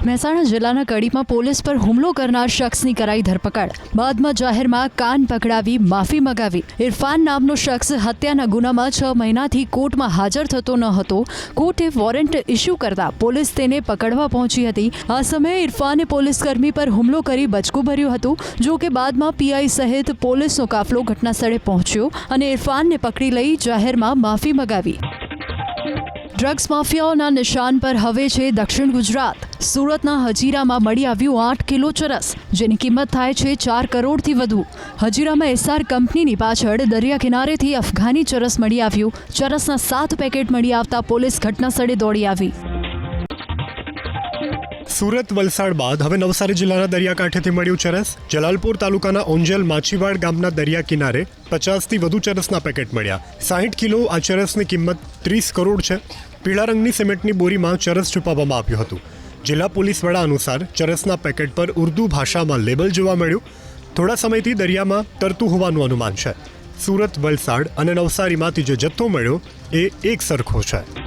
મહેસાણા જિલ્લાના કડીમાં પોલીસ પર હુમલો કરનાર શખ્સની કરાઈ ધરપકડ. બાદમાં જાહેરમાં કાન પકડાવી માફી મગાવી. ઇરફાન નામનો શખ્સ હત્યાના ગુનામાં 6 મહિનાથી કોર્ટમાં હાજર થતો ન હતો. કોર્ટે વોરંટ ઇસ્યુ કરતા પોલીસ તેને પકડવા પહોંચી હતી. આ સમયે ઇરફાને પોલીસકર્મી પર હુમલો કરી બચકું ભર્યું હતું. જો કે બાદમાં પીઆઈ સહિત પોલીસનો કાફલો ઘટનાસ્થળે પહોંચ્યો અને ઇરફાનને પકડી લઈ જાહેરમાં માફી મગાવી. ડ્રગ્સ માફિયાઓના નિશાન પર હવે છે દક્ષિણ ગુજરાત. સુરતના હજીરામાં મળી આવ્યું 8 કિલો ચરસ, જેની કિંમત થાય છે 4 કરોડથી વધુ. હજીરામાં એસઆર કંપનીની પાછળ દરિયા કિનારેથી અફઘાની ચરસ મળી આવ્યું. ચરસના 7 પેકેટ મળી આવતા પોલીસ ઘટનાસ્થળે દોડી આવી. સુરત વલસાડ બાદ હવે નવસારી જિલ્લાના દરિયાકાંઠેથી મળ્યું ચરસ. જલાલપોર તાલુકાના ઓંજલ માછીવાડ ગામના દરિયા કિનારે 50થી વધુ ચરસના પેકેટ મળ્યા. 60 કિલો આ ચરસની કિંમત 30 કરોડ છે. પીળા રંગની સિમેન્ટની બોરીમાં ચરસ છુપાવવામાં આવ્યું હતું. જિલ્લા પોલીસ વડા અનુસાર ચરસના પેકેટ પર ઉર્દુ ભાષામાં લેબલ જોવા મળ્યું. થોડા સમયથી દરિયામાં તરતું હોવાનું અનુમાન છે. સુરત, વલસાડ અને નવસારીમાંથી જે જથ્થો મળ્યો એ એક સરખો છે.